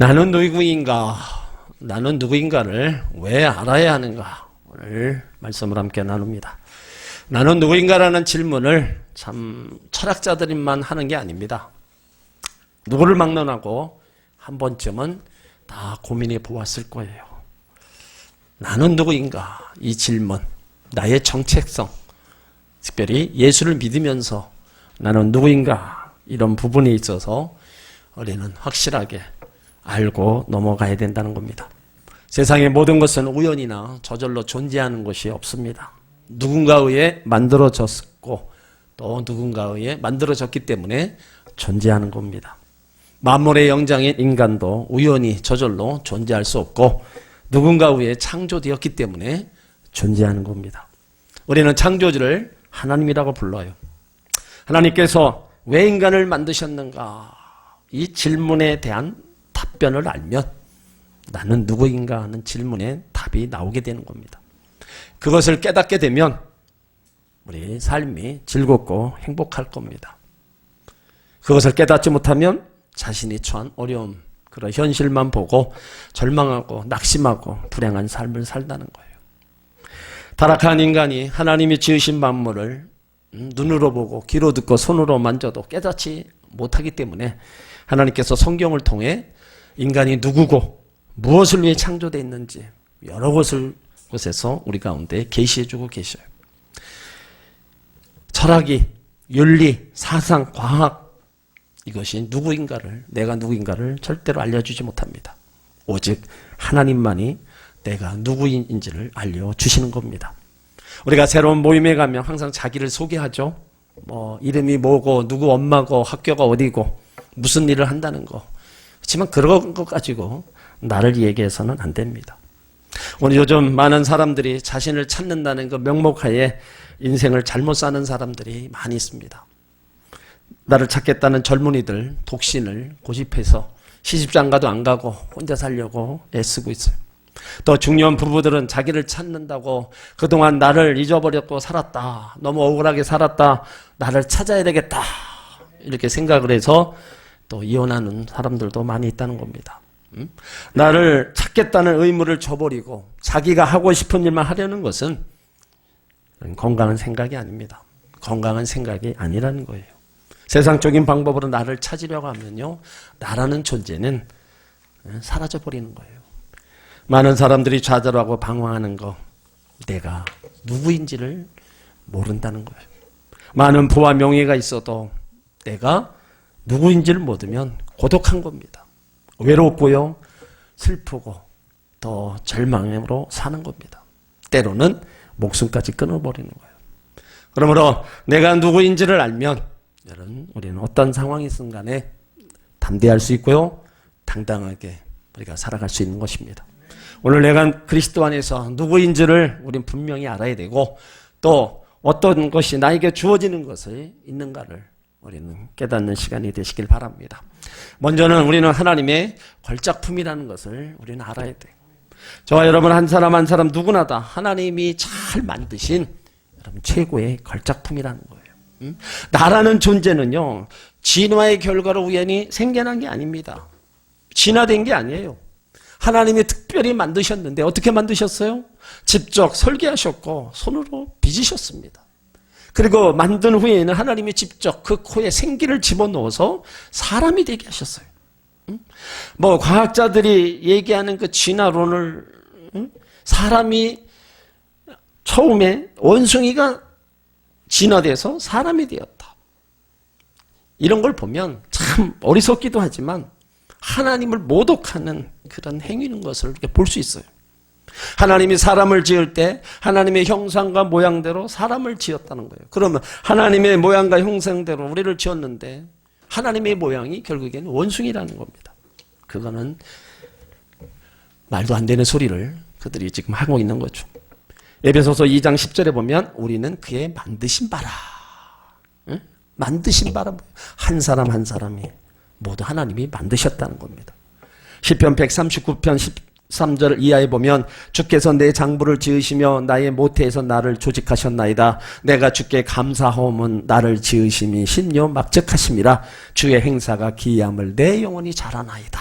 나는 누구인가? 나는 누구인가를 왜 알아야 하는가? 오늘 말씀을 함께 나눕니다. 나는 누구인가라는 질문을 참 철학자들만 하는 게 아닙니다. 누구를 막론하고 한 번쯤은 다 고민해 보았을 거예요. 나는 누구인가? 이 질문, 나의 정체성, 특별히 예수를 믿으면서 나는 누구인가? 이런 부분에 있어서 우리는 확실하게 알고 넘어가야 된다는 겁니다. 세상의 모든 것은 우연이나 저절로 존재하는 것이 없습니다. 누군가에 의해 만들어졌고 또 누군가에 의해 만들어졌기 때문에 존재하는 겁니다. 만물의 영장인 인간도 우연히 저절로 존재할 수 없고 누군가에 의해 창조되었기 때문에 존재하는 겁니다. 우리는 창조주를 하나님이라고 불러요. 하나님께서 왜 인간을 만드셨는가? 이 질문에 대한 답변을 알면 나는 누구인가 하는 질문에 답이 나오게 되는 겁니다. 그것을 깨닫게 되면 우리 삶이 즐겁고 행복할 겁니다. 그것을 깨닫지 못하면 자신이 처한 어려움, 그런 현실만 보고 절망하고 낙심하고 불행한 삶을 살다는 거예요. 타락한 인간이 하나님이 지으신 만물을 눈으로 보고 귀로 듣고 손으로 만져도 깨닫지 못하기 때문에 하나님께서 성경을 통해 인간이 누구고 무엇을 위해 창조되어 있는지 여러 곳에서 우리 가운데 계시해주고 계셔요. 철학이, 윤리, 사상, 과학 이것이 누구인가를, 내가 누구인가를 절대로 알려주지 못합니다. 오직 하나님만이 내가 누구인지를 알려주시는 겁니다. 우리가 새로운 모임에 가면 항상 자기를 소개하죠. 이름이 뭐고 누구 엄마고 학교가 어디고 무슨 일을 한다는 거. 그렇지만 그런 것 가지고 나를 얘기해서는 안 됩니다. 오늘 요즘 많은 사람들이 자신을 찾는다는 그 명목하에 인생을 잘못 사는 사람들이 많이 있습니다. 나를 찾겠다는 젊은이들 독신을 고집해서 시집장가도 안 가고 혼자 살려고 애쓰고 있어요. 또 중년 부부들은 자기를 찾는다고 그동안 나를 잊어버렸고 살았다. 너무 억울하게 살았다. 나를 찾아야 되겠다. 이렇게 생각을 해서 또 이혼하는 사람들도 많이 있다는 겁니다. 나를 찾겠다는 의무를 저버리고 자기가 하고 싶은 일만 하려는 것은 건강한 생각이 아닙니다. 건강한 생각이 아니라는 거예요. 세상적인 방법으로 나를 찾으려고 하면요, 나라는 존재는 사라져버리는 거예요. 많은 사람들이 좌절하고 방황하는 거, 내가 누구인지를 모른다는 거예요. 많은 부와 명예가 있어도 내가 누구인지를 모르면 고독한 겁니다. 외롭고요, 슬프고 또 절망으로 사는 겁니다. 때로는 목숨까지 끊어버리는 거예요. 그러므로 내가 누구인지를 알면 여러분, 우리는 어떤 상황이든 간에 담대할 수 있고요, 당당하게 우리가 살아갈 수 있는 것입니다. 오늘 내가 그리스도 안에서 누구인지를 우리는 분명히 알아야 되고 또 어떤 것이 나에게 주어지는 것이 있는가를 우리는 깨닫는 시간이 되시길 바랍니다. 먼저는 우리는 하나님의 걸작품이라는 것을 우리는 알아야 돼요. 저와 여러분 한 사람 한 사람 누구나 다 하나님이 잘 만드신 여러분 최고의 걸작품이라는 거예요. 나라는 존재는요, 진화의 결과로 우연히 생겨난 게 아닙니다. 진화된 게 아니에요. 하나님이 특별히 만드셨는데 어떻게 만드셨어요? 직접 설계하셨고 손으로 빚으셨습니다. 그리고 만든 후에는 하나님이 직접 그 코에 생기를 집어넣어서 사람이 되게 하셨어요. 과학자들이 얘기하는 그 진화론을 사람이 처음에 원숭이가 진화돼서 사람이 되었다. 이런 걸 보면 참 어리석기도 하지만 하나님을 모독하는 그런 행위인 것을 이렇게 볼 수 있어요. 하나님이 사람을 지을 때 하나님의 형상과 모양대로 사람을 지었다는 거예요. 그러면 하나님의 모양과 형상대로 우리를 지었는데 하나님의 모양이 결국에는 원숭이라는 겁니다. 그거는 말도 안 되는 소리를 그들이 지금 하고 있는 거죠. 에베소서 2장 10절에 보면 우리는 그의 만드신 바라. 응? 만드신 바라. 한 사람 한 사람이 모두 하나님이 만드셨다는 겁니다. 시편 139편 13절 이하에 보면 주께서 내 장부를 지으시며 나의 모태에서 나를 조직하셨나이다. 내가 주께 감사하오면 나를 지으심이 신요 막적하심이라. 주의 행사가 기이함을 내 영혼이 자라나이다.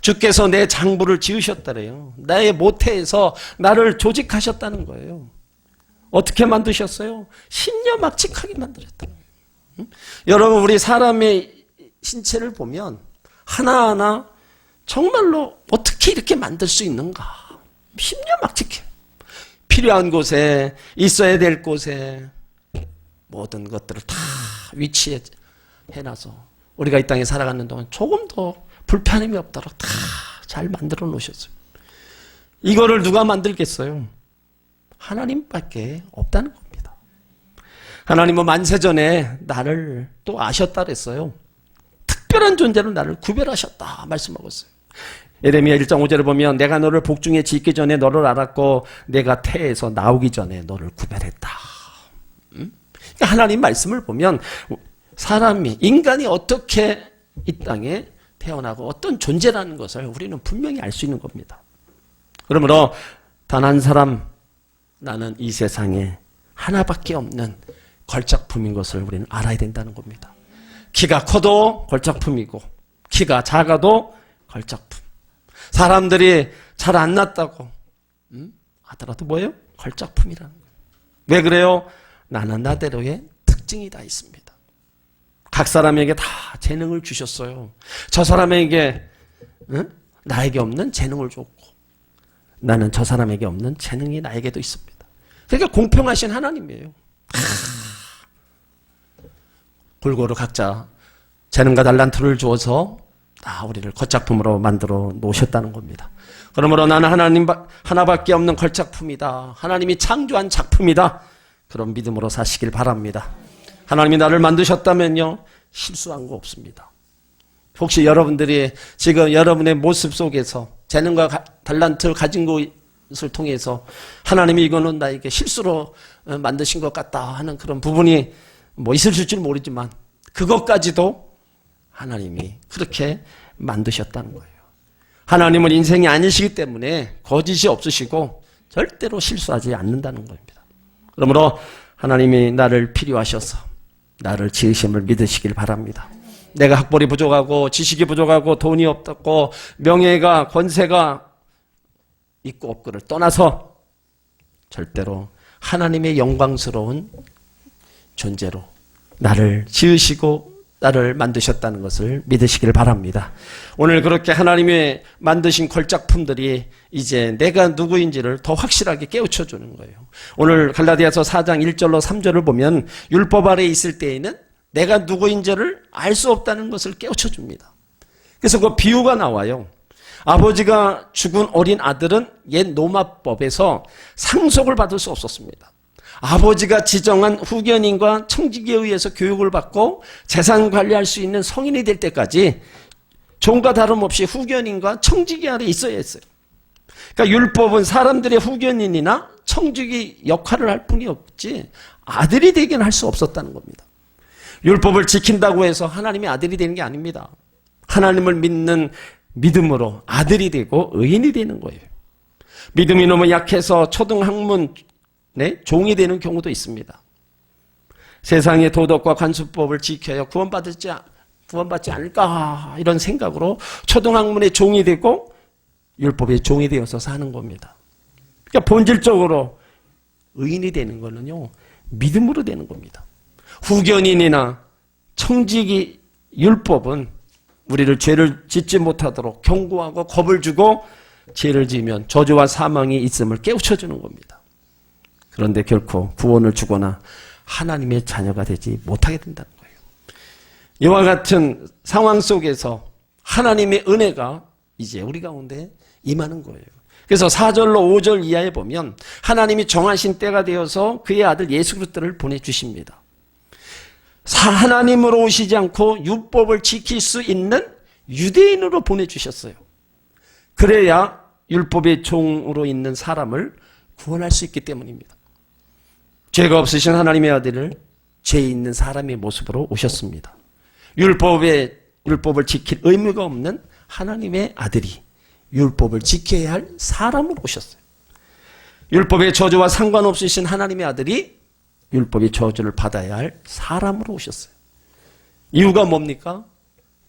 주께서 내 장부를 지으셨다래요. 나의 모태에서 나를 조직하셨다는 거예요. 어떻게 만드셨어요? 신녀막직하게 만드셨다. 여러분, 우리 사람의 신체를 보면 하나하나 정말로 어떻게 이렇게 만들 수 있는가? 신녀막직해. 필요한 곳에, 있어야 될 곳에 모든 것들을 다 위치해 해놔서 우리가 이 땅에 살아가는 동안 조금 더 불편함이 없도록 다 잘 만들어 놓으셨어요. 이거를 누가 만들겠어요? 하나님밖에 없다는 겁니다. 하나님은 만세전에 나를 또 아셨다 그랬어요. 특별한 존재로 나를 구별하셨다 말씀하고 있어요. 예레미야 1장 5절을 보면 내가 너를 복중에 짓기 전에 너를 알았고 내가 태에서 나오기 전에 너를 구별했다. 그러니까 하나님 말씀을 보면 사람이, 인간이 어떻게 이 땅에 태어나고 어떤 존재라는 것을 우리는 분명히 알 수 있는 겁니다. 그러므로 단 한 사람, 나는 이 세상에 하나밖에 없는 걸작품인 것을 우리는 알아야 된다는 겁니다. 키가 커도 걸작품이고 키가 작아도 걸작품. 사람들이 잘 안 났다고 하더라도 뭐예요? 걸작품이라는 거예요. 왜 그래요? 나는 나대로의 특징이 다 있습니다. 각 사람에게 다 재능을 주셨어요. 저 사람에게 나에게 없는 재능을 줬고 나는 저 사람에게 없는 재능이 나에게도 있습니다. 그러니까 공평하신 하나님이에요. 골고루 각자 재능과 달란트를 주어서 우리를 걸작품으로 만들어 놓으셨다는 겁니다. 그러므로 나는 하나님 하나밖에 없는 걸작품이다. 하나님이 창조한 작품이다. 그런 믿음으로 사시길 바랍니다. 하나님이 나를 만드셨다면요, 실수한 거 없습니다. 혹시 여러분들이 지금 여러분의 모습 속에서 재능과 달란트를 가진 것을 통해서 하나님이 이거는 나에게 실수로 만드신 것 같다 하는 그런 부분이 뭐 있을지 모르지만 그것까지도 하나님이 그렇게 만드셨다는 거예요. 하나님은 인생이 아니시기 때문에 거짓이 없으시고 절대로 실수하지 않는다는 겁니다. 그러므로 하나님이 나를 필요하셔서 나를 지으심을 믿으시길 바랍니다. 내가 학벌이 부족하고 지식이 부족하고 돈이 없고 명예가 권세가 있고 없고를 떠나서 절대로 하나님의 영광스러운 존재로 나를 지으시고 나를 만드셨다는 것을 믿으시길 바랍니다. 오늘 그렇게 하나님의 만드신 걸작품들이 이제 내가 누구인지를 더 확실하게 깨우쳐 주는 거예요. 오늘 갈라디아서 4장 1절로 3절을 보면 율법 아래에 있을 때에는 내가 누구인지를 알 수 없다는 것을 깨우쳐 줍니다. 그래서 그 비유가 나와요. 아버지가 죽은 어린 아들은 옛 노마법에서 상속을 받을 수 없었습니다. 아버지가 지정한 후견인과 청지기에 의해서 교육을 받고 재산 관리할 수 있는 성인이 될 때까지 종과 다름없이 후견인과 청지기 아래 있어야 했어요. 그러니까 율법은 사람들의 후견인이나 청지기 역할을 할 뿐이 없지 아들이 되긴 할 수 없었다는 겁니다. 율법을 지킨다고 해서 하나님의 아들이 되는 게 아닙니다. 하나님을 믿는 믿음으로 아들이 되고 의인이 되는 거예요. 믿음이 너무 약해서 초등학문 종이 되는 경우도 있습니다. 세상의 도덕과 관습법을 지켜야 구원받지 않을까 이런 생각으로 초등학문의 종이 되고 율법의 종이 되어서 사는 겁니다. 그러니까 본질적으로 의인이 되는 거는요, 믿음으로 되는 겁니다. 후견인이나 청지기 율법은 우리를 죄를 짓지 못하도록 경고하고 겁을 주고 죄를 지으면 저주와 사망이 있음을 깨우쳐주는 겁니다. 그런데 결코 구원을 주거나 하나님의 자녀가 되지 못하게 된다는 거예요. 이와 같은 상황 속에서 하나님의 은혜가 이제 우리 가운데 임하는 거예요. 그래서 4절로 5절 이하에 보면 하나님이 정하신 때가 되어서 그의 아들 예수 그리스도를 보내주십니다. 하나님으로 오시지 않고 율법을 지킬 수 있는 유대인으로 보내주셨어요. 그래야 율법의 종으로 있는 사람을 구원할 수 있기 때문입니다. 죄가 없으신 하나님의 아들을 죄 있는 사람의 모습으로 오셨습니다. 율법을 지킬 의무가 없는 하나님의 아들이 율법을 지켜야 할 사람으로 오셨어요. 율법의 저주와 상관없으신 하나님의 아들이 율법의 저주를 받아야 할 사람으로 오셨어요. 이유가 뭡니까?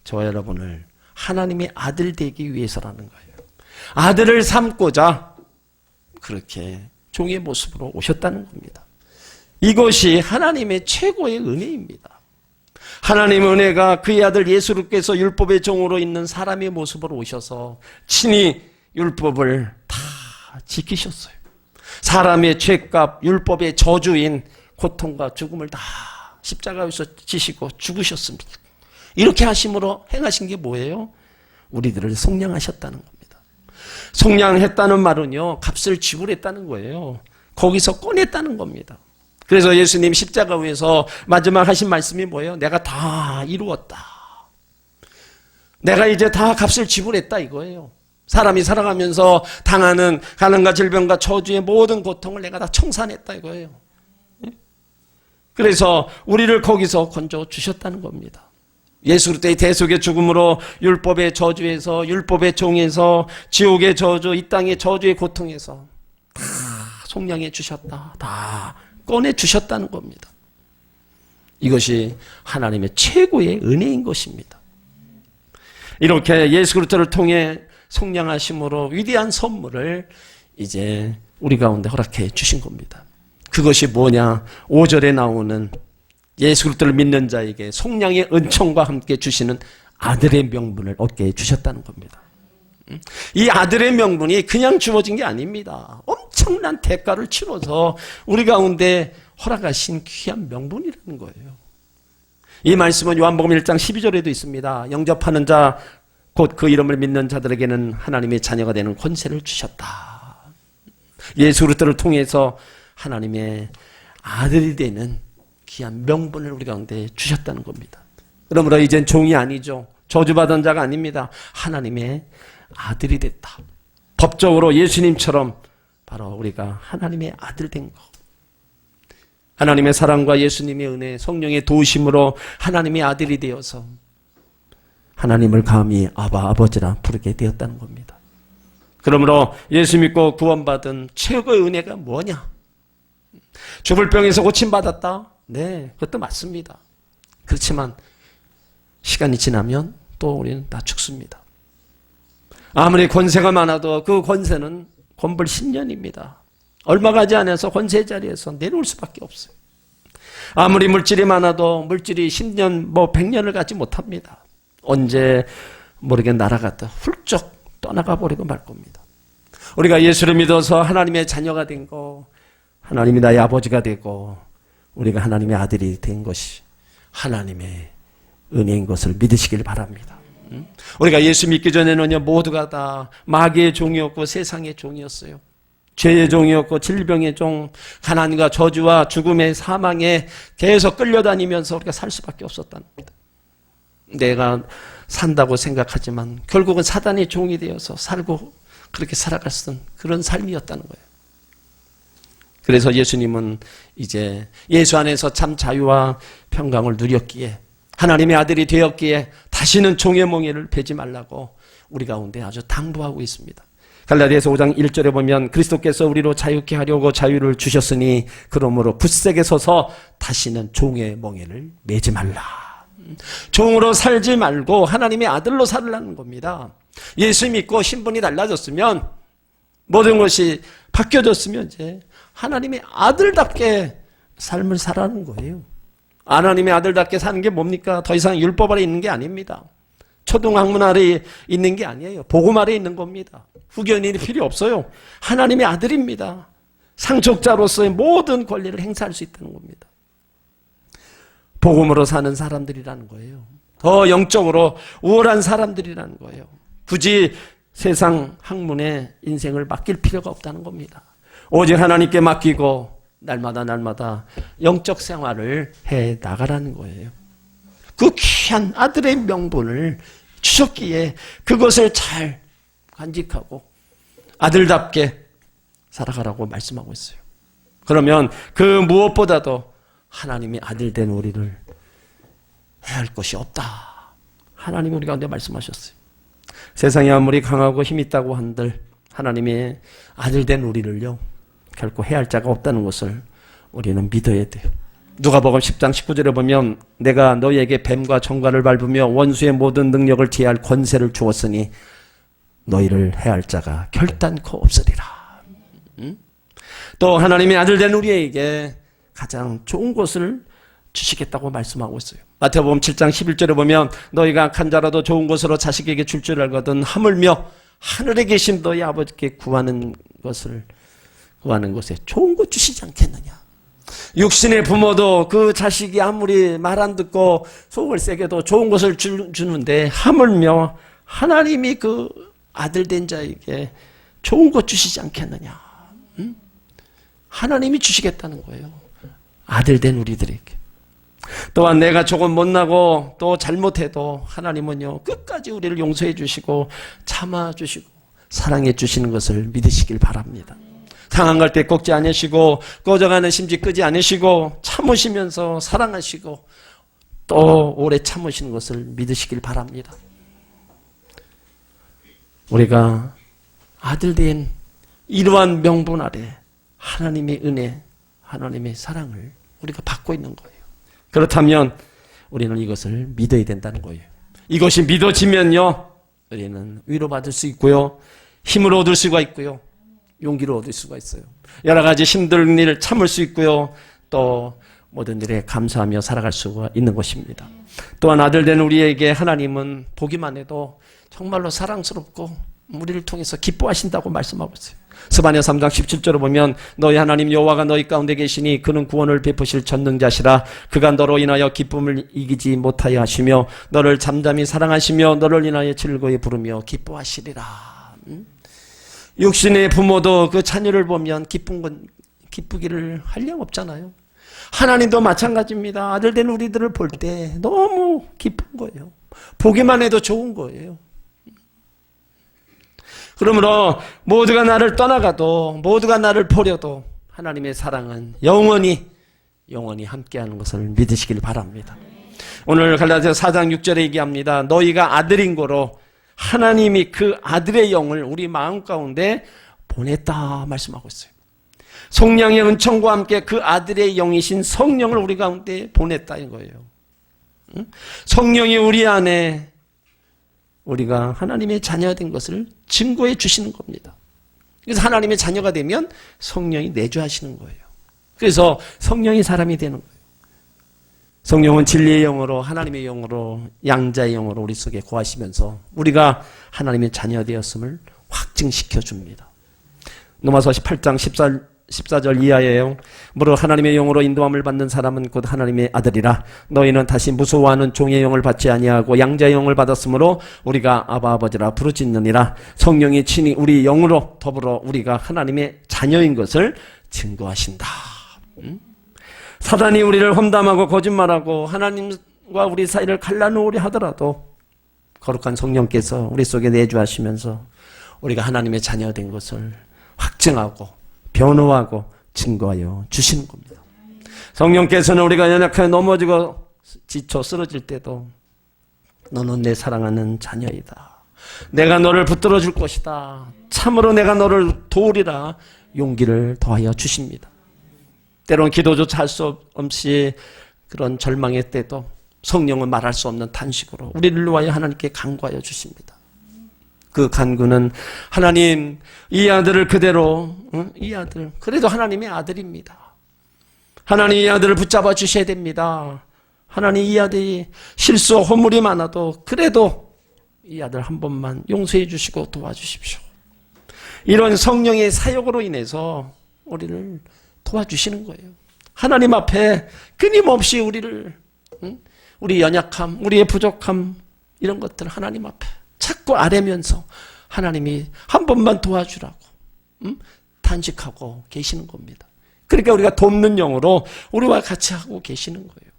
저와 여러분을 하나님의 아들 되기 위해서라는 거예요. 아들을 삼고자 그렇게 종의 모습으로 오셨다는 겁니다. 이것이 하나님의 최고의 은혜입니다. 하나님의 은혜가 그의 아들 예수께서 율법의 종으로 있는 사람의 모습으로 오셔서 친히 율법을 다 지키셨어요. 사람의 죄값, 율법의 저주인 고통과 죽음을 다 십자가에서 지시고 죽으셨습니다. 이렇게 하심으로 행하신 게 뭐예요? 우리들을 속량하셨다는 겁니다. 속량했다는 말은요, 값을 지불했다는 거예요. 거기서 꺼냈다는 겁니다. 그래서 예수님 십자가 위에서 마지막 하신 말씀이 뭐예요? 내가 다 이루었다. 내가 이제 다 값을 지불했다 이거예요. 사람이 살아가면서 당하는 가난과 질병과 저주의 모든 고통을 내가 다 청산했다 이거예요. 그래서 우리를 거기서 건져 주셨다는 겁니다. 예수 그리스도의 대속의 죽음으로 율법의 저주에서, 율법의 종에서, 지옥의 저주, 이 땅의 저주의 고통에서 다 속량해 주셨다. 다 꺼내 주셨다는 겁니다. 이것이 하나님의 최고의 은혜인 것입니다. 이렇게 예수 그리스도를 통해 속량하심으로 위대한 선물을 이제 우리 가운데 허락해 주신 겁니다. 그것이 뭐냐? 5절에 나오는 예수 그리스도를 믿는 자에게 속량의 은총과 함께 주시는 아들의 명분을 얻게 해주셨다는 겁니다. 이 아들의 명분이 그냥 주어진 게 아닙니다. 엄청난 대가를 치러서 우리 가운데 허락하신 귀한 명분이라는 거예요. 이 말씀은 요한복음 1장 12절에도 있습니다. 영접하는 자, 곧 그 이름을 믿는 자들에게는 하나님의 자녀가 되는 권세를 주셨다. 예수 그리스도를 통해서 하나님의 아들이 되는 귀한 명분을 우리 가운데 주셨다는 겁니다. 그러므로 이젠 종이 아니죠. 저주받은 자가 아닙니다. 하나님의 아들이 됐다. 법적으로 예수님처럼 바로 우리가 하나님의 아들 된 것. 하나님의 사랑과 예수님의 은혜, 성령의 도우심으로 하나님의 아들이 되어서 하나님을 감히 아바, 아버지라 부르게 되었다는 겁니다. 그러므로 예수 믿고 구원받은 최고의 은혜가 뭐냐? 죽을 병에서 고침받았다? 네, 그것도 맞습니다. 그렇지만 시간이 지나면 또 우리는 다 죽습니다. 아무리 권세가 많아도 그 권세는 권불 10년입니다. 얼마 가지 않아서 권세 자리에서 내려올 수밖에 없어요. 아무리 물질이 많아도 물질이 10년, 100년을 가지 못합니다. 언제 모르게 날아갔다 훌쩍 떠나가 버리고 말 겁니다. 우리가 예수를 믿어서 하나님의 자녀가 된 거, 하나님이 나의 아버지가 되고 우리가 하나님의 아들이 된 것이 하나님의 은혜인 것을 믿으시길 바랍니다. 우리가 예수 믿기 전에는요, 모두가 다 마귀의 종이었고 세상의 종이었어요. 죄의 종이었고 질병의 종, 가난과 저주와 죽음의 사망에 계속 끌려다니면서 우리가 살 수밖에 없었다는 겁니다. 내가 산다고 생각하지만 결국은 사단의 종이 되어서 살고 그렇게 살아갔던 그런 삶이었다는 거예요. 그래서 예수님은 이제 예수 안에서 참 자유와 평강을 누렸기에, 하나님의 아들이 되었기에 다시는 종의 몽해를 베지 말라고 우리 가운데 아주 당부하고 있습니다. 갈라디아서 5장 1절에 보면 그리스도께서 우리로 자유케 하려고 자유를 주셨으니 그러므로 굳세게 서서 다시는 종의 몽해를 매지 말라. 종으로 살지 말고 하나님의 아들로 살라는 겁니다. 예수 믿고 신분이 달라졌으면, 모든 것이 바뀌어졌으면 이제 하나님의 아들답게 삶을 살아가는 거예요. 하나님의 아들답게 사는 게 뭡니까? 더 이상 율법 아래 있는 게 아닙니다. 초등학문 아래 있는 게 아니에요. 복음 아래 있는 겁니다. 후견인이 필요 없어요. 하나님의 아들입니다. 상속자로서의 모든 권리를 행사할 수 있다는 겁니다. 복음으로 사는 사람들이라는 거예요. 더 영적으로 우월한 사람들이라는 거예요. 굳이 세상 학문에 인생을 맡길 필요가 없다는 겁니다. 오직 하나님께 맡기고 날마다 영적 생활을 해 나가라는 거예요. 그 귀한 아들의 명분을 주셨기에 그것을 잘 간직하고 아들답게 살아가라고 말씀하고 있어요. 그러면 그 무엇보다도 하나님의 아들 된 우리를 해야 할 것이 없다. 하나님이 우리 가운데 말씀하셨어요. 세상이 아무리 강하고 힘 있다고 한들 하나님의 아들 된 우리를요, 결코 해야 할 자가 없다는 것을 우리는 믿어야 돼요. 누가복음 10장 19절에 보면 내가 너희에게 뱀과 정갈을 밟으며 원수의 모든 능력을 제할 권세를 주었으니 너희를 해할 자가 결단코 없으리라. 또 하나님의 아들 된 우리에게 가장 좋은 것을 주시겠다고 말씀하고 있어요. 마태복음 7장 11절에 보면 너희가 악한 자라도 좋은 것으로 자식에게 줄 줄 알거든 하물며 하늘에 계신 너희 아버지께 구하는 것에 좋은 것 주시지 않겠느냐. 육신의 부모도 그 자식이 아무리 말 안 듣고 속을 세게도 좋은 것을 주는데 하물며 하나님이 그 아들 된 자에게 좋은 것 주시지 않겠느냐. 하나님이 주시겠다는 거예요. 아들 된 우리들에게. 또한 내가 조금 못나고 또 잘못해도 하나님은요 끝까지 우리를 용서해 주시고 참아 주시고 사랑해 주시는 것을 믿으시길 바랍니다. 상한 갈 때 꺾지 않으시고 꺼져가는 심지 끄지 않으시고 참으시면서 사랑하시고 또 오래 참으시는 것을 믿으시길 바랍니다. 우리가 아들 된 이러한 명분 아래 하나님의 은혜, 하나님의 사랑을 우리가 받고 있는 거예요. 그렇다면 우리는 이것을 믿어야 된다는 거예요. 이것이 믿어지면요 우리는 위로받을 수 있고요 힘을 얻을 수가 있고요 용기를 얻을 수가 있어요. 여러 가지 힘든 일을 참을 수 있고요 또 모든 일에 감사하며 살아갈 수가 있는 것입니다. 또한 아들 된 우리에게 하나님은 보기만 해도 정말로 사랑스럽고 우리를 통해서 기뻐하신다고 말씀하고 있어요. 스바냐 3장 17절을 보면 너희 하나님 여호와가 너희 가운데 계시니 그는 구원을 베푸실 전능자시라. 그가 너로 인하여 기쁨을 이기지 못하여 하시며 너를 잠잠히 사랑하시며 너를 인하여 즐거이 부르며 기뻐하시리라. 육신의 부모도 그 자녀를 보면 기쁘기를 한량 없잖아요. 하나님도 마찬가지입니다. 아들 된 우리들을 볼 때 너무 기쁜 거예요. 보기만 해도 좋은 거예요. 그러므로 모두가 나를 떠나가도 모두가 나를 버려도 하나님의 사랑은 영원히 함께하는 것을 믿으시길 바랍니다. 오늘 갈라디아서 4장 6절에 얘기합니다. 너희가 아들인 거로 하나님이 그 아들의 영을 우리 마음 가운데 보냈다 말씀하고 있어요. 성령의 은총과 함께 그 아들의 영이신 성령을 우리 가운데 보냈다는 거예요. 성령이 우리 안에 우리가 하나님의 자녀가 된 것을 증거해 주시는 겁니다. 그래서 하나님의 자녀가 되면 성령이 내주하시는 거예요. 그래서 성령이 사람이 되는 거예요. 성령은 진리의 영으로 하나님의 영으로 양자의 영으로 우리 속에 거하시면서 우리가 하나님의 자녀 되었음을 확증시켜 줍니다. 로마서 18장 14절 이하예요. 무릇 하나님의 영으로 인도함을 받는 사람은 곧 하나님의 아들이라. 너희는 다시 무서워하는 종의 영을 받지 아니하고 양자의 영을 받았으므로 우리가 아바 아버지라 부르짖느니라. 성령이 친히 우리 영으로 더불어 우리가 하나님의 자녀인 것을 증거하신다. 사단이 우리를 험담하고 거짓말하고 하나님과 우리 사이를 갈라놓으려 하더라도 거룩한 성령께서 우리 속에 내주하시면서 우리가 하나님의 자녀 된 것을 확증하고 변호하고 증거하여 주시는 겁니다. 성령께서는 우리가 연약하게 넘어지고 지쳐 쓰러질 때도 너는 내 사랑하는 자녀이다. 내가 너를 붙들어 줄 것이다. 참으로 내가 너를 도우리라 용기를 더하여 주십니다. 때론 기도조차 할 수 없이 그런 절망의 때도 성령은 말할 수 없는 탄식으로 우리를 위하여 하나님께 간구하여 주십니다. 그 간구는 하나님 이 아들을 그대로 이 아들 그래도 하나님의 아들입니다. 하나님 이 아들을 붙잡아 주셔야 됩니다. 하나님 이 아들이 실수 허물이 많아도 그래도 이 아들 한 번만 용서해 주시고 도와주십시오. 이런 성령의 사역으로 인해서 우리를 도와주시는 거예요. 하나님 앞에 끊임없이 우리를 우리 연약함 우리의 부족함 이런 것들 하나님 앞에 자꾸 아뢰면서 하나님이 한 번만 도와주라고 탄식하고 계시는 겁니다. 그러니까 우리가 돕는 영으로 우리와 같이 하고 계시는 거예요.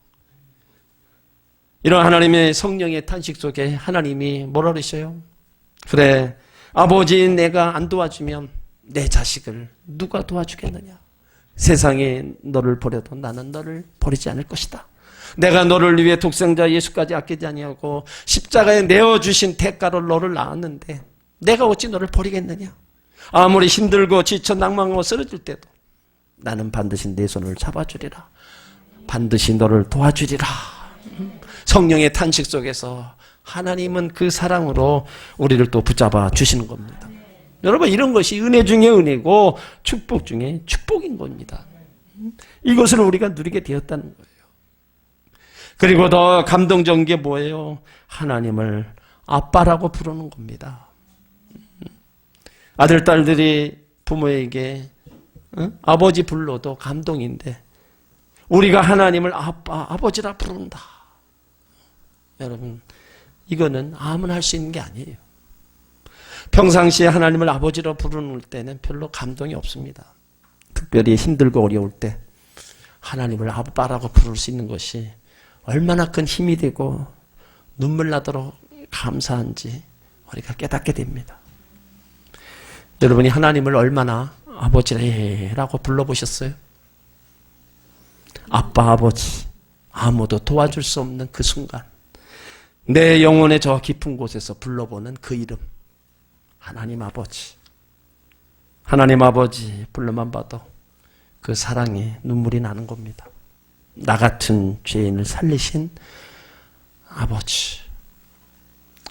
이런 하나님의 성령의 탄식 속에 하나님이 뭐라 그러셔요? 그래 아버지 내가 안 도와주면 내 자식을 누가 도와주겠느냐. 세상에 너를 버려도 나는 너를 버리지 않을 것이다. 내가 너를 위해 독생자 예수까지 아끼지 아니하고 십자가에 내어주신 대가로 너를 낳았는데 내가 어찌 너를 버리겠느냐. 아무리 힘들고 지쳐 낭망하고 쓰러질 때도 나는 반드시 내 손을 잡아주리라. 반드시 너를 도와주리라. 성령의 탄식 속에서 하나님은 그 사랑으로 우리를 또 붙잡아 주시는 겁니다. 여러분, 이런 것이 은혜 중에 은혜고 축복 중에 축복인 겁니다. 이것을 우리가 누리게 되었다는 거예요. 그리고 더 감동적인 게 뭐예요? 하나님을 아빠라고 부르는 겁니다. 아들, 딸들이 부모에게 아버지 불러도 감동인데 우리가 하나님을 아빠, 아버지라 부른다. 여러분, 이거는 아무나 할 수 있는 게 아니에요. 평상시에 하나님을 아버지로 부르는 때는 별로 감동이 없습니다. 특별히 힘들고 어려울 때 하나님을 아빠라고 부를 수 있는 것이 얼마나 큰 힘이 되고 눈물 나도록 감사한지 우리가 깨닫게 됩니다. 여러분이 하나님을 얼마나 아버지라고 불러보셨어요? 아빠, 아버지, 아무도 도와줄 수 없는 그 순간, 내 영혼의 저 깊은 곳에서 불러보는 그 이름, 하나님 아버지. 하나님 아버지 불러만 봐도 그 사랑에 눈물이 나는 겁니다. 나 같은 죄인을 살리신 아버지.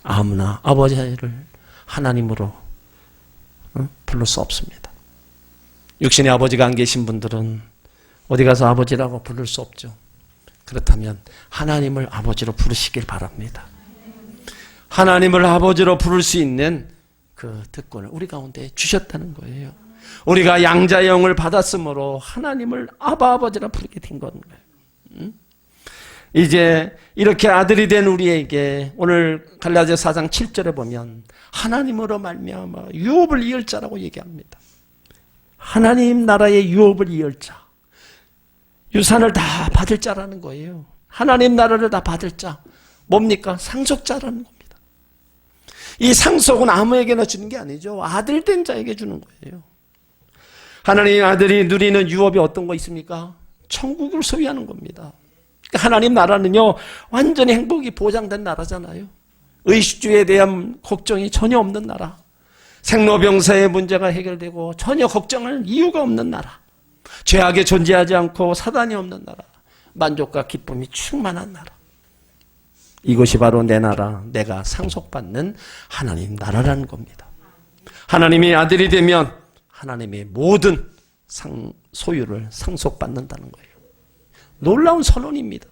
아무나 아버지를 하나님으로 부를 수 없습니다. 육신의 아버지가 안 계신 분들은 어디 가서 아버지라고 부를 수 없죠. 그렇다면 하나님을 아버지로 부르시길 바랍니다. 하나님을 아버지로 부를 수 있는 그 특권을 우리 가운데 주셨다는 거예요. 우리가 양자의 영을 받았으므로 하나님을 아버지라 부르게 된 거예요. 이제 이렇게 아들이 된 우리에게 오늘 갈라디아서 4장 7절에 보면 하나님으로 말미암아 유업을 이을 자라고 얘기합니다. 하나님 나라의 유업을 이을 자, 유산을 다 받을 자라는 거예요. 하나님 나라를 다 받을 자, 뭡니까? 상속자라는 겁니다. 이 상속은 아무에게나 주는 게 아니죠. 아들 된 자에게 주는 거예요. 하나님 아들이 누리는 유업이 어떤 거 있습니까? 천국을 소유하는 겁니다. 하나님 나라는요, 완전히 행복이 보장된 나라잖아요. 의식주에 대한 걱정이 전혀 없는 나라. 생로병사의 문제가 해결되고 전혀 걱정할 이유가 없는 나라. 죄악이 존재하지 않고 사단이 없는 나라. 만족과 기쁨이 충만한 나라. 이것이 바로 내 나라, 내가 상속받는 하나님 나라라는 겁니다. 하나님이 아들이 되면 하나님의 모든 소유를 상속받는다는 거예요. 놀라운 선언입니다.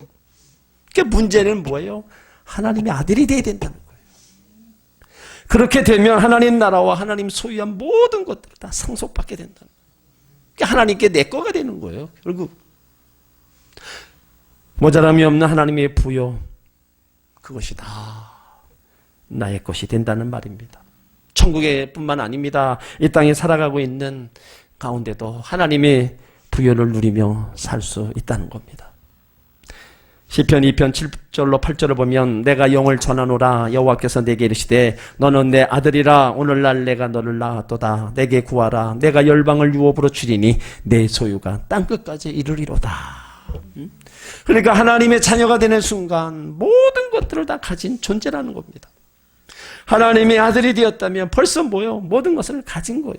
그 문제는 뭐예요? 하나님의 아들이 되어야 된다는 거예요. 그렇게 되면 하나님 나라와 하나님 소유한 모든 것들을 다 상속받게 된다는 거예요. 그러니까 하나님께 내 거가 되는 거예요. 결국 모자람이 없는 하나님의 부요, 그것이 다 나의 것이 된다는 말입니다. 천국에 뿐만 아닙니다. 이 땅에 살아가고 있는 가운데도 하나님의 부여를 누리며 살 수 있다는 겁니다. 시편 2편 7절로 8절을 보면 내가 영을 전하노라 여호와께서 내게 이르시되 너는 내 아들이라 오늘날 내가 너를 낳았도다 내게 구하라 내가 열방을 유업으로 주리니 내 소유가 땅끝까지 이르리로다. 그러니까 하나님의 자녀가 되는 순간 모든 것들을 다 가진 존재라는 겁니다. 하나님의 아들이 되었다면 벌써 뭐요? 모든 것을 가진 거예요.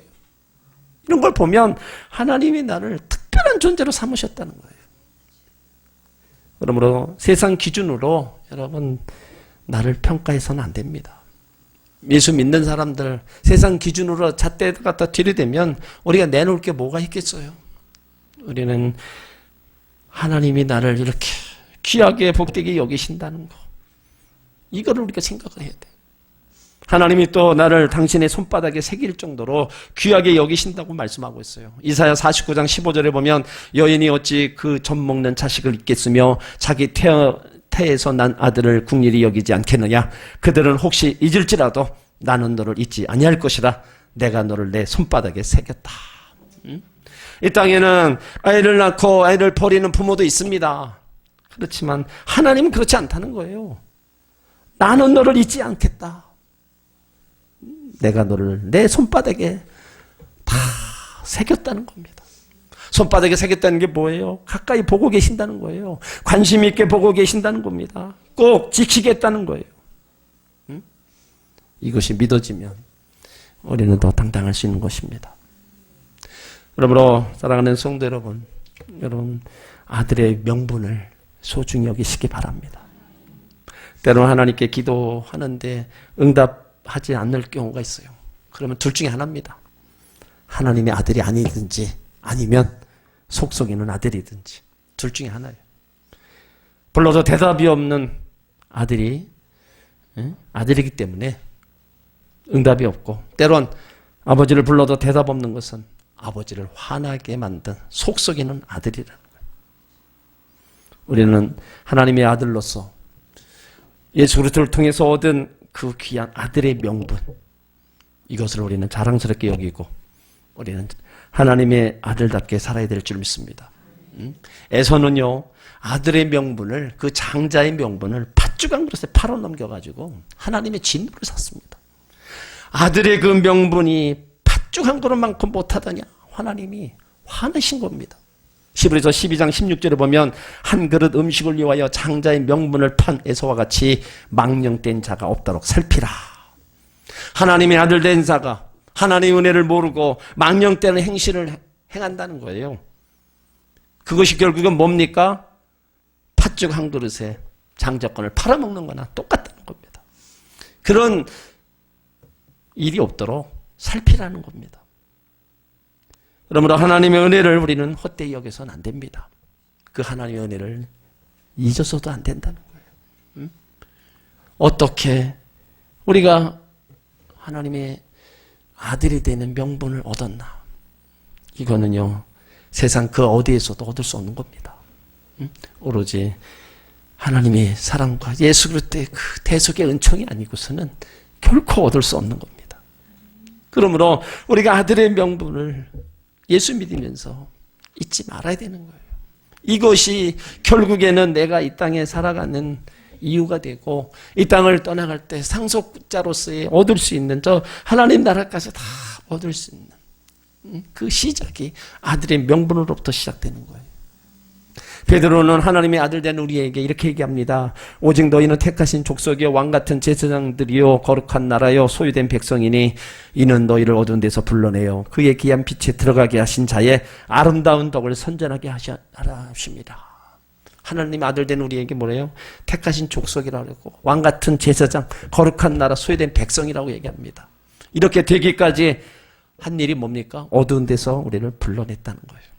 이런 걸 보면 하나님이 나를 특별한 존재로 삼으셨다는 거예요. 그러므로 세상 기준으로 여러분 나를 평가해서는 안 됩니다. 예수 믿는 사람들 세상 기준으로 잣대 갖다 들이대면 우리가 내놓을 게 뭐가 있겠어요? 우리는 하나님이 나를 이렇게 귀하게 복되게 여기신다는 거, 이거를 우리가 생각을 해야 돼요. 하나님이 또 나를 당신의 손바닥에 새길 정도로 귀하게 여기신다고 말씀하고 있어요. 이사야 49장 15절에 보면 여인이 어찌 그 젖 먹는 자식을 잊겠으며 자기 태에서 난 아들을 국리히 여기지 않겠느냐. 그들은 혹시 잊을지라도 나는 너를 잊지 아니할 것이라. 내가 너를 내 손바닥에 새겼다. 이 땅에는 아이를 낳고 아이를 버리는 부모도 있습니다. 그렇지만 하나님은 그렇지 않다는 거예요. 나는 너를 잊지 않겠다. 내가 너를 내 손바닥에 다 새겼다는 겁니다. 손바닥에 새겼다는 게 뭐예요? 가까이 보고 계신다는 거예요. 관심 있게 보고 계신다는 겁니다. 꼭 지키겠다는 거예요. 이것이 믿어지면 우리는 더 당당할 수 있는 것입니다. 그러므로 사랑하는 성도 여러분, 여러분, 아들의 명분을 소중히 여기시기 바랍니다. 때로는 하나님께 기도하는데 응답하지 않을 경우가 있어요. 그러면 둘 중에 하나입니다. 하나님의 아들이 아니든지 아니면 속속이는 아들이든지 둘 중에 하나예요. 불러도 대답이 없는 아들이기 때문에 응답이 없고, 때론 아버지를 불러도 대답 없는 것은 아버지를 화나게 만든 속속이는 아들이라는 거예요. 우리는 하나님의 아들로서 예수 그리스도를 통해서 얻은 그 귀한 아들의 명분, 이것을 우리는 자랑스럽게 여기고 우리는 하나님의 아들답게 살아야 될 줄 믿습니다. 에서는요, 아들의 명분을, 그 장자의 명분을 팥죽한 그릇에 팔아 넘겨가지고 하나님의 진노를 샀습니다. 아들의 그 명분이 팥죽한 그릇만큼 못하더냐, 하나님이 화내신 겁니다. 히브리서 12장 16절에 보면 한 그릇 음식을 위하여 장자의 명분을 판 에서와 같이 망령된 자가 없도록 살피라. 하나님의 아들 된 자가 하나님의 은혜를 모르고 망령되는 행실을 행한다는 거예요. 그것이 결국은 뭡니까? 팥죽 한 그릇에 장자권을 팔아먹는 거나 똑같다는 겁니다. 그런 일이 없도록 살피라는 겁니다. 그러므로 하나님의 은혜를 우리는 헛되이 여겨서는 안 됩니다. 그 하나님의 은혜를 잊어서도 안 된다는 거예요. 어떻게 우리가 하나님의 아들이 되는 명분을 얻었나? 이거는요, 세상 그 어디에서도 얻을 수 없는 겁니다. 오로지 하나님의 사랑과 예수 그리스도의 그 대속의 은총이 아니고서는 결코 얻을 수 없는 겁니다. 그러므로 우리가 아들의 명분을 예수 믿으면서 잊지 말아야 되는 거예요. 이것이 결국에는 내가 이 땅에 살아가는 이유가 되고, 이 땅을 떠나갈 때 상속자로서의 얻을 수 있는, 저 하나님 나라까지 다 얻을 수 있는 그 시작이 아들의 명분으로부터 시작되는 거예요. 베드로는 하나님의 아들 된 우리에게 이렇게 얘기합니다. 오직 너희는 택하신 족속이요 왕같은 제사장들이요 거룩한 나라요 소유된 백성이니 이는 너희를 어두운 데서 불러내요 그의 귀한 빛에 들어가게 하신 자의 아름다운 덕을 선전하게 하십니다. 하나님 아들 된 우리에게 뭐래요? 택하신 족속이라고 그러고 왕같은 제사장, 거룩한 나라, 소유된 백성이라고 얘기합니다. 이렇게 되기까지 한 일이 뭡니까? 어두운 데서 우리를 불러냈다는 거예요.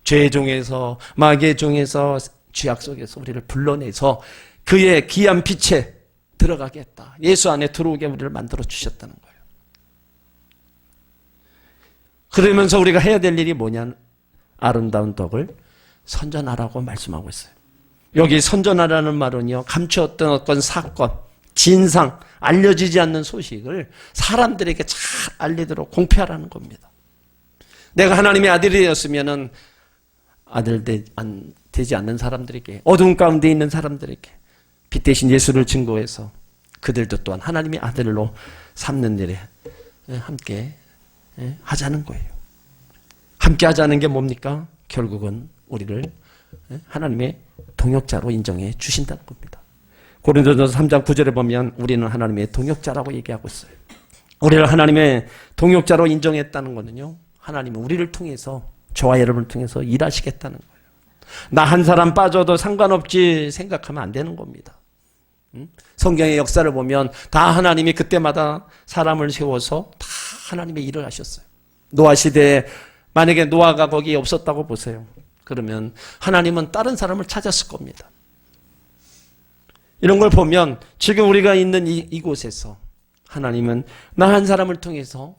죄의 종에서, 마귀의 종에서, 죄악 속에서 우리를 불러내서 그의 귀한 빛에 들어가게 했다. 예수 안에 들어오게 우리를 만들어 주셨다는 거예요. 그러면서 우리가 해야 될 일이 뭐냐? 아름다운 덕을 선전하라고 말씀하고 있어요. 여기 선전하라는 말은요, 감추었던 어떤 사건, 진상, 알려지지 않는 소식을 사람들에게 잘 알리도록 공표하라는 겁니다. 내가 하나님의 아들이 되었으면은 아들 되지 않는 사람들에게, 어두운 가운데 있는 사람들에게 빛 대신 예수를 증거해서 그들도 또한 하나님의 아들로 삼는 일에 함께 하자는 거예요. 함께 하자는 게 뭡니까? 결국은 우리를 하나님의 동역자로 인정해 주신다는 겁니다. 고린도전서 3장 9절에 보면 우리는 하나님의 동역자라고 얘기하고 있어요. 우리를 하나님의 동역자로 인정했다는 것은요, 하나님은 우리를 통해서, 저와 여러분을 통해서 일하시겠다는 거예요. 나 한 사람 빠져도 상관없지 생각하면 안 되는 겁니다. 성경의 역사를 보면 다 하나님이 그때마다 사람을 세워서 다 하나님의 일을 하셨어요. 노아 시대에 만약에 노아가 거기에 없었다고 보세요. 그러면 하나님은 다른 사람을 찾았을 겁니다. 이런 걸 보면 지금 우리가 있는 이곳에서 하나님은 나 한 사람을 통해서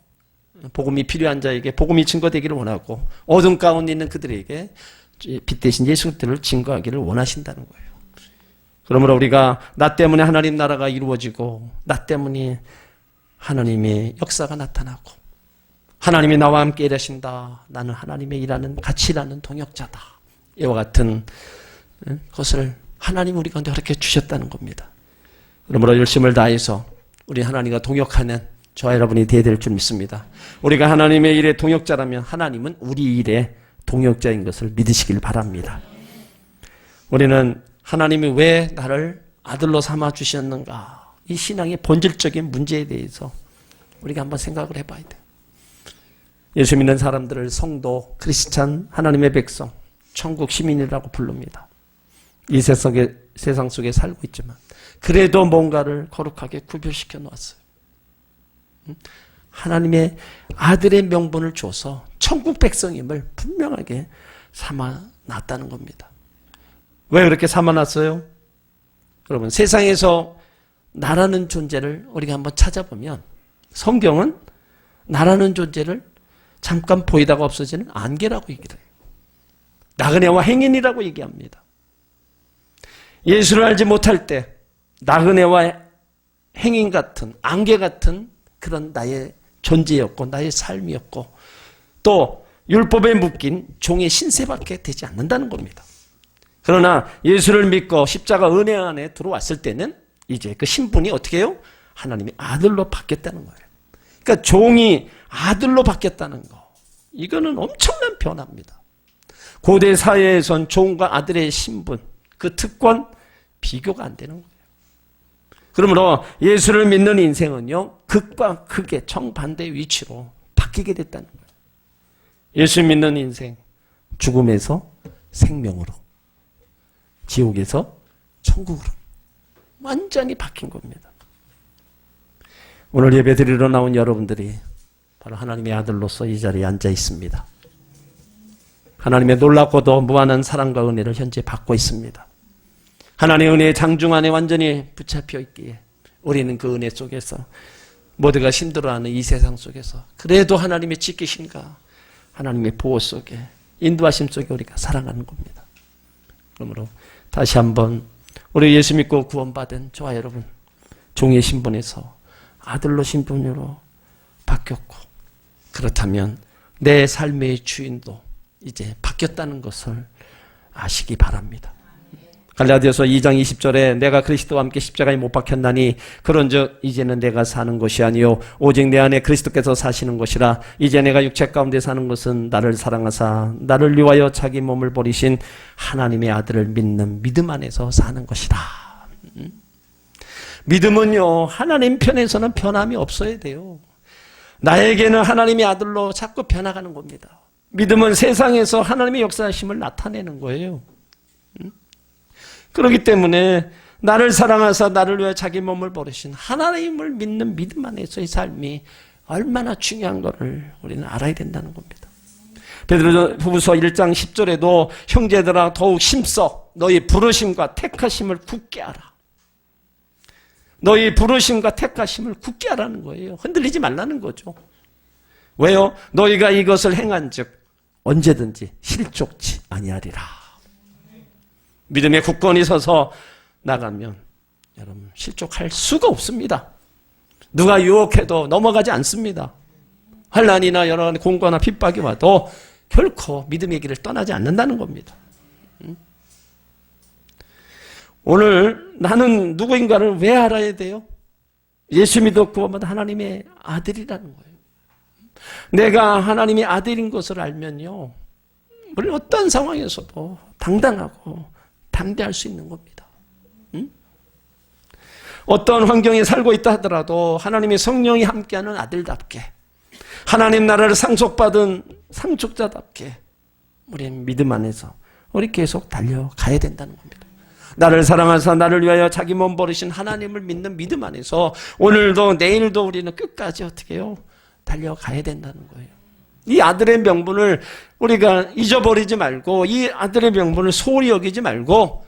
복음이 필요한 자에게 복음이 증거되기를 원하고, 어둠 가운데 있는 그들에게 빛 대신 예수 그리스도를 증거하기를 원하신다는 거예요. 그러므로 우리가 나 때문에 하나님 나라가 이루어지고, 나 때문에 하나님의 역사가 나타나고, 하나님이 나와 함께 일하신다, 나는 하나님의 일하는, 같이 일하는 동역자다, 이와 같은 것을 하나님 우리 가운데 허락해 주셨다는 겁니다. 그러므로 열심을 다해서 우리 하나님과 동역하는 저와 여러분이 되어야 될 줄 믿습니다. 우리가 하나님의 일의 동역자라면 하나님은 우리 일의 동역자인 것을 믿으시길 바랍니다. 우리는 하나님이 왜 나를 아들로 삼아 주셨는가, 이 신앙의 본질적인 문제에 대해서 우리가 한번 생각을 해봐야 돼요. 예수 믿는 사람들을 성도, 크리스찬, 하나님의 백성, 천국 시민이라고 부릅니다. 이 세상 속에 살고 있지만 그래도 뭔가를 거룩하게 구별시켜 놓았어요. 하나님의 아들의 명분을 줘서 천국 백성임을 분명하게 삼아놨다는 겁니다. 왜 그렇게 삼아놨어요? 여러분, 세상에서 나라는 존재를 우리가 한번 찾아보면 성경은 나라는 존재를 잠깐 보이다가 없어지는 안개라고 얘기를 해요. 나그네와 행인이라고 얘기합니다. 예수를 알지 못할 때 나그네와 행인 같은, 안개 같은 그런 나의 존재였고 나의 삶이었고 또 율법에 묶인 종의 신세밖에 되지 않는다는 겁니다. 그러나 예수를 믿고 십자가 은혜 안에 들어왔을 때는 이제 그 신분이 어떻게 해요? 하나님의 아들로 바뀌었다는 거예요. 그러니까 종이 아들로 바뀌었다는 거. 이거는 엄청난 변화입니다. 고대 사회에선 종과 아들의 신분, 그 특권 비교가 안 되는 거예요. 그러므로 예수를 믿는 인생은요, 극과 극의 정반대의 위치로 바뀌게 됐다는 거예요. 예수 믿는 인생, 죽음에서 생명으로, 지옥에서 천국으로 완전히 바뀐 겁니다. 오늘 예배 드리러 나온 여러분들이 바로 하나님의 아들로서 이 자리에 앉아 있습니다. 하나님의 놀랍고도 무한한 사랑과 은혜를 현재 받고 있습니다. 하나님의 은혜의 장중 안에 완전히 붙잡혀 있기에 우리는 그 은혜 속에서 모두가 힘들어하는 이 세상 속에서 그래도 하나님의 지키심과 하나님의 보호 속에 인도하심 속에 우리가 살아가는 겁니다. 그러므로 다시 한번 우리 예수 믿고 구원받은 저와 여러분, 종의 신분에서 아들로 신분으로 바뀌었고, 그렇다면 내 삶의 주인도 이제 바뀌었다는 것을 아시기 바랍니다. 갈라디아서 2장 20절에 내가 그리스도와 함께 십자가에 못 박혔나니 그런즉 이제는 내가 사는 것이 아니요 오직 내 안에 그리스도께서 사시는 것이라. 이제 내가 육체 가운데 사는 것은 나를 사랑하사 나를 위하여 자기 몸을 버리신 하나님의 아들을 믿는 믿음 안에서 사는 것이라. 믿음은요, 하나님 편에서는 변함이 없어야 돼요. 나에게는 하나님의 아들로 자꾸 변화가는 겁니다. 믿음은 세상에서 하나님의 역사하심을 나타내는 거예요. 그렇기 때문에 나를 사랑하사 나를 위해 자기 몸을 버리신 하나님을 믿는 믿음 안에서의 삶이 얼마나 중요한 것을 우리는 알아야 된다는 겁니다. 베드로후서 1장 10절에도 형제들아 더욱 힘써 너희 부르심과 택하심을 굳게 하라. 너희 부르심과 택하심을 굳게 하라는 거예요. 흔들리지 말라는 거죠. 왜요? 너희가 이것을 행한즉 언제든지 실족치 아니하리라. 믿음의 굳건히 서서 나가면 여러분 실족할 수가 없습니다. 누가 유혹해도 넘어가지 않습니다. 환난이나 여러 공고나 핍박이 와도 결코 믿음의 길을 떠나지 않는다는 겁니다. 오늘 나는 누구인가를 왜 알아야 돼요? 예수 믿어 구원받은 하나님의 아들이라는 거예요. 내가 하나님의 아들인 것을 알면요, 우리 어떤 상황에서도 당당하고 담대할 수 있는 겁니다. 어떤 환경에 살고 있다 하더라도 하나님의 성령이 함께하는 아들답게, 하나님 나라를 상속받은 상속자답게 우리 믿음 안에서 우리 계속 달려가야 된다는 겁니다. 나를 사랑하사 나를 위하여 자기 몸 버리신 하나님을 믿는 믿음 안에서 오늘도 내일도 우리는 끝까지 어떻게 해요? 달려가야 된다는 거예요. 이 아들의 명분을 우리가 잊어버리지 말고, 이 아들의 명분을 소홀히 여기지 말고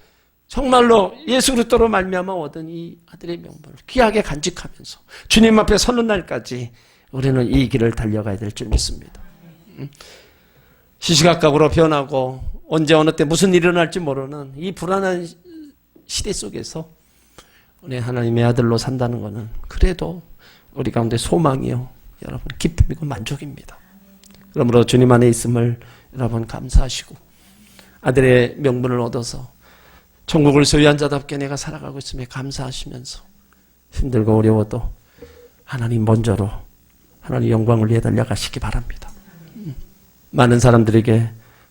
정말로 예수 그리스도로 말미암아 얻은 이 아들의 명분을 귀하게 간직하면서 주님 앞에 서는 날까지 우리는 이 길을 달려가야 될 줄 믿습니다. 시시각각으로 변하고 언제 어느 때 무슨 일이 일어날지 모르는 이 불안한 시대 속에서 우리 하나님의 아들로 산다는 것은 그래도 우리 가운데 소망이요, 여러분 기쁨이고 만족입니다. 그러므로 주님 안에 있음을 여러분 감사하시고 아들의 명분을 얻어서 천국을 소유한 자답게 내가 살아가고 있음에 감사하시면서 힘들고 어려워도 하나님 먼저로 하나님 영광을 위해 달려가시기 바랍니다. 많은 사람들에게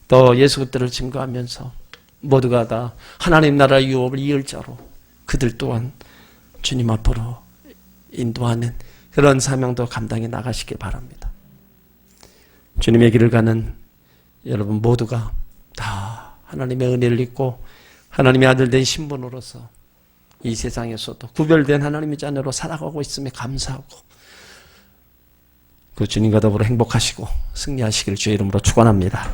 또 예수 그리스도를 증거하면서 모두가 다 하나님 나라의 유업을 이을 자로 그들 또한 주님 앞으로 인도하는 그런 사명도 감당해 나가시기 바랍니다. 주님의 길을 가는 여러분 모두가 다 하나님의 은혜를 입고 하나님의 아들 된 신분으로서 이 세상에서도 구별된 하나님의 자녀로 살아가고 있음에 감사하고 그 주님과 더불어 행복하시고 승리하시기를 주의 이름으로 축원합니다.